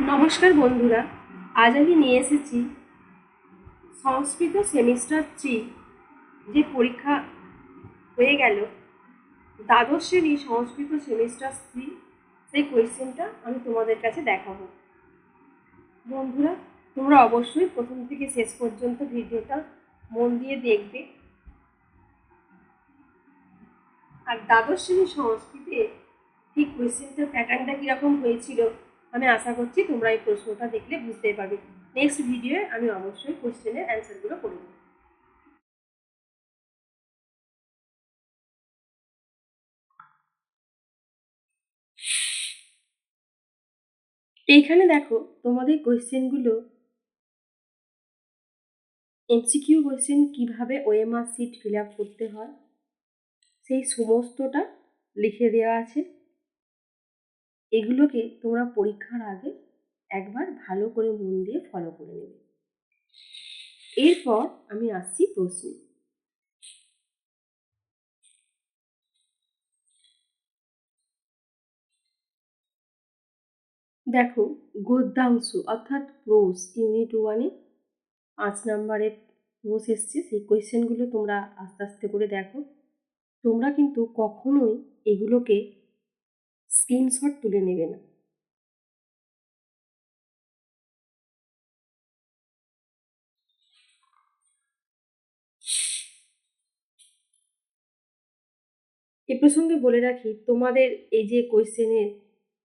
নমস্কার বন্ধুরা, আজ আমি নিয়ে এসেছি সংস্কৃত সেমিস্টার 3 যে পরীক্ষা হয়ে গেল, দ্বাদশ শ্রেণী সংস্কৃত সেমিস্টার 3 সেই কোয়েশ্চেনটা আমি তোমাদের কাছে দেখাবো। বন্ধুরা, তোমরা অবশ্যই প্রথম থেকে শেষ পর্যন্ত ভিডিওটা মন দিয়ে দেখবে। আর দ্বাদশ শ্রেণী সংস্কৃতে ঠিক কোয়েশ্চেনটার প্যাটার্নটা কীরকম হয়েছিল আমি আশা করছি তোমরা এই প্রশ্নটা দেখলে বুঝতে পারবে। নেক্সট ভিডিওয়ে আমি অবশ্যই কোয়েশ্চেনের অ্যান্সারগুলো করে দেবো। এইখানে দেখো তোমাদের কোয়েশ্চেনগুলো এমসিকিউ কোয়েশ্চেন কিভাবে ওএমআর শিট ফিল আপ করতে হয় সেই সমস্তটা লিখে দেওয়া আছে। এগুলোকে তোমরা পরীক্ষার আগে একবার ভালো করে মন দিয়ে ফলো করে নেবে। এরপর আমি আসছি প্রশ্নে। দেখো, গদ্যাংশ অর্থাৎ প্রোস ইউনিট 1-এ 5 নম্বরের প্রোস এসছে। সেই কোয়েশ্চেনগুলো তোমরা আস্তে আস্তে করে দেখো। তোমরা কিন্তু কখনোই এগুলোকে স্ক্রিনশট তুলে নেবে না। এ প্রসঙ্গে বলে রাখি, তোমাদের এই যে কোয়েশ্চেনের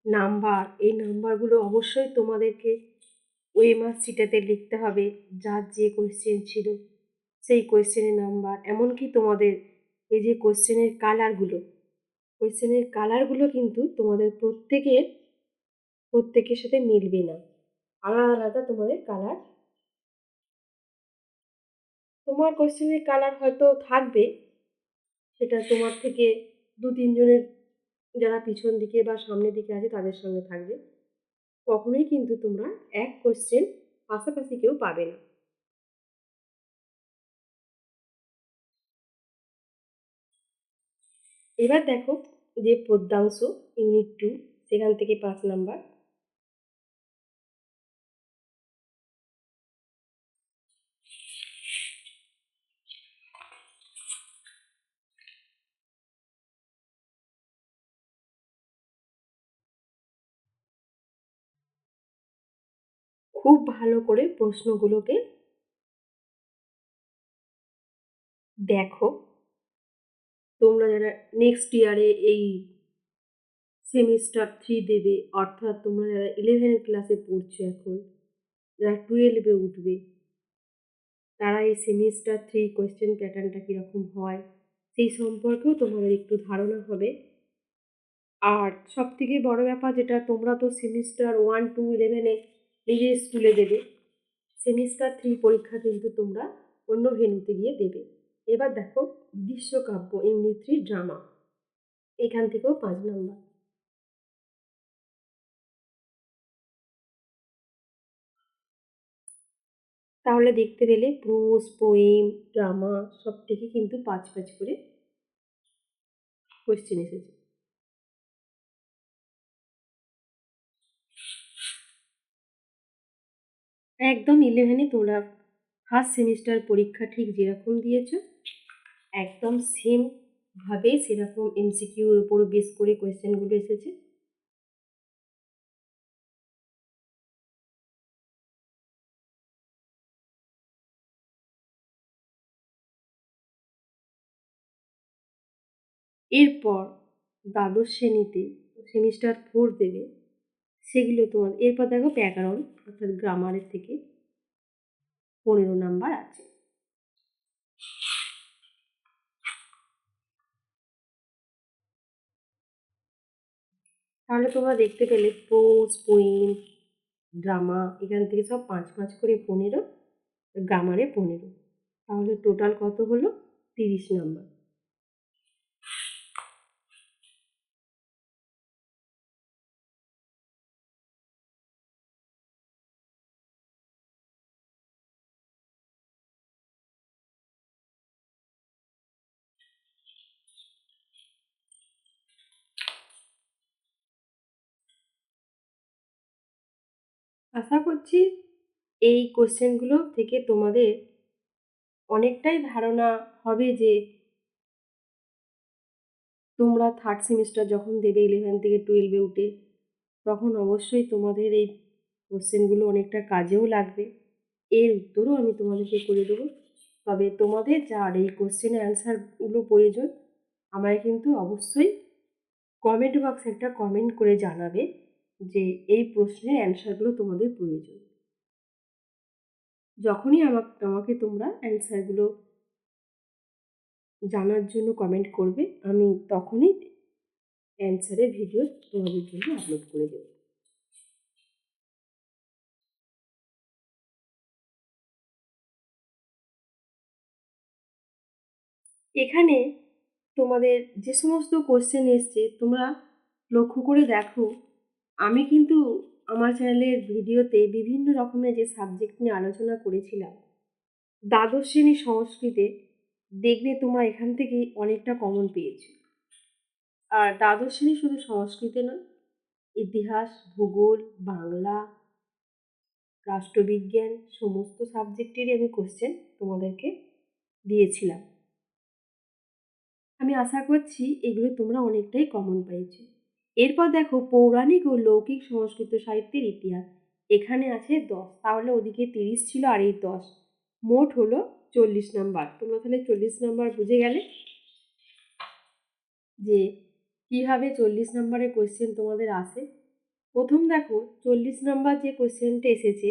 নাম্বার, এই নাম্বারগুলো অবশ্যই তোমাদেরকে ওএমআর শিটেতে লিখতে হবে। যার যে কোয়েশ্চেন ছিল সেই কোয়েশ্চেনের নাম্বার, এমনকি তোমাদের এই যে কোয়েশ্চেনের কালারগুলো কিন্তু তোমাদের প্রত্যেকের সাথে মিলবে না। আলাদা আলাদা তোমাদের কালার, তোমার কোয়েশ্চেনের কালার হয়তো থাকবে, সেটা তোমার থেকে 2-3 জনের যারা পিছন দিকে বা সামনের দিকে আছে তাদের সঙ্গে থাকবে। কখনোই কিন্তু তোমরা এক কোয়েশ্চেন পাশাপাশি কেউ পাবে না। এবার দেখো যে পদ্যাংশ ইউনিট 2 সেখান থেকে 5 নাম্বার। খুব ভালো করে প্রশ্নগুলোকে দেখো। তোমরা যারা নেক্সট ইয়ারে এই সেমিস্টার 3 দেবে, অর্থাৎ তোমরা যারা 11 ক্লাসে পড়ছো এখন, যারা 12-এ উঠবে, তারা এই সেমিস্টার 3 কোয়েশ্চেন প্যাটার্নটা কীরকম হয় সেই সম্পর্কেও তোমাদের একটু ধারণা হবে। আর সবথেকে বড় ব্যাপার যেটা, তোমরা তো সেমিস্টার 1, 2, 11-এ নিজের স্কুলে দেবে, সেমিস্টার 3 পরীক্ষা কিন্তু তোমরা অন্য ভেন্যুতে গিয়ে দেবে। এবার দেখো দৃশ্যকাব্য ইউনিট 3 ড্রামা, এখান থেকেও 5 নাম্বার। তাহলে দেখতে পেলে প্রোজ, পোয়েম, ড্রামা সব থেকে কিন্তু 5-5 করে কোয়েশ্চেন এসেছে। একদম 11-এ তোমরা ফার্স্ট সেমিস্টার পরীক্ষা ঠিক যেরকম দিয়েছ, একদম সেম ভাবে সেরকম এমসিকিউর উপর বেস করে কোয়েশ্চেনগুলো এসেছে। এরপর দ্বাদশ শ্রেণীতে সেমিস্টার 4 দেবে, সেগুলো তোমার এরপর দেখো ব্যাকরণ অর্থাৎ গ্রামারের থেকে 15 নাম্বার আছে। তাহলে তোমরা দেখতে পেলে প্রোজ, পোয়েম, ড্রামা এখান থেকে সব 5-5 করে 15, গ্রামারে 15, তাহলে টোটাল কত হলো? 30 নাম্বার। আশা করছি এই কোশ্চেনগুলো থেকে তোমাদের অনেকটাই ধারণা হবে যে তোমরা থার্ড সেমিস্টার যখন দেবে 11 থেকে 12-এ উঠে, তখন অবশ্যই তোমাদের এই কোশ্চেনগুলো অনেকটা কাজেও লাগবে। এর উত্তরও আমি তোমাদেরকে করে দেবো। তবে তোমাদের যার এই কোশ্চেনের অ্যান্সারগুলো প্রয়োজন, আমায় কিন্তু অবশ্যই কমেন্ট বক্সে একটা কমেন্ট করে জানাবে যে এই প্রশ্নের অ্যান্সারগুলো তোমাদের প্রয়োজন। যখনই আমাকে তোমরা অ্যান্সারগুলো জানার জন্য কমেন্ট করবে, আমি তখনই অ্যান্সারের ভিডিও তোমাদের জন্য আপলোড করে দেবো। এখানে তোমাদের যে সমস্ত কোশ্চেন এসছে তোমরা লক্ষ্য করে দেখো, আমি কিন্তু আমার চ্যানেলের ভিডিওতে বিভিন্ন রকমের যে সাবজেক্ট নিয়ে আলোচনা করেছিলাম, দ্বাদশ শ্রেণীর সংস্কৃতে দেখবে তোমরা এখান থেকে অনেকটা কমন পেয়েছো। আর দ্বাদশ শ্রেণী শুধু সংস্কৃতে নয়, ইতিহাস, ভূগোল, বাংলা, রাষ্ট্রবিজ্ঞান সমস্ত সাবজেক্টেরই আমি কোশ্চেন তোমাদেরকে দিয়েছিলাম। আমি আশা করছি এগুলো তোমরা অনেকটাই কমন পেয়েছো। এরপর দেখো পৌরাণিক ও লৌকিক সংস্কৃত সাহিত্যের ইতিহাস, এখানে আছে 10, তাহলে ওদিকে 30 ছিল আর এই 10, মোট হলো 40 নাম্বার। তোমরা তাহলে 40 নাম্বার বুঝে গেলে যে কীভাবে 40 নাম্বারের কোয়েশ্চেন তোমাদের আসে। প্রথম দেখো 40 নাম্বার যে কোয়েশ্চেনটা এসেছে,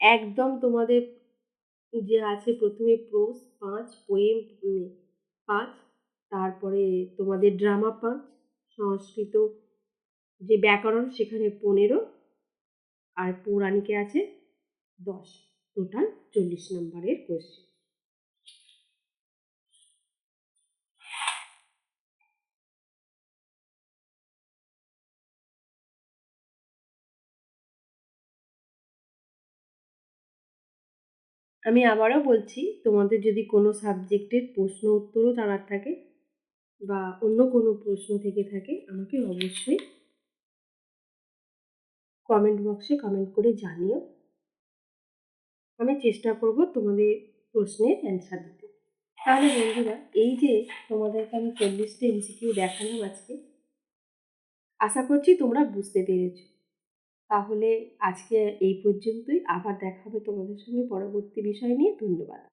একদম তোমাদের যে আছে প্রথমে প্রোজ 5, পোয়েম 5, তারপরে তোমাদের ড্রামা 5, সংস্কৃত যে ব্যাকরণ সেখানে 15, আর পৌরাণিকে আছে 10, টোটাল 40 নম্বরের কোয়েশ্চেন। আমি আবারও বলছি, তোমাদের যদি কোনো সাবজেক্টের প্রশ্ন উত্তরও জানার থাকে বা অন্য কোনো প্রশ্ন থেকে থাকে, আমাকে অবশ্যই কমেন্ট বক্সে কমেন্ট করে জানিও। আমি চেষ্টা করব তোমাদের প্রশ্নের অ্যান্সার দিতে। তাহলে বন্ধুরা, এই যে তোমাদেরকে আমি 40টা এমসিকিউ দেখালাম আজকে, আশা করছি তোমরা বুঝতে পেরেছো। তাহলে আজকে এই পর্যন্তই, আবার দেখা হবে তোমাদের সঙ্গে পরবর্তী বিষয় নিয়ে। ধন্যবাদ।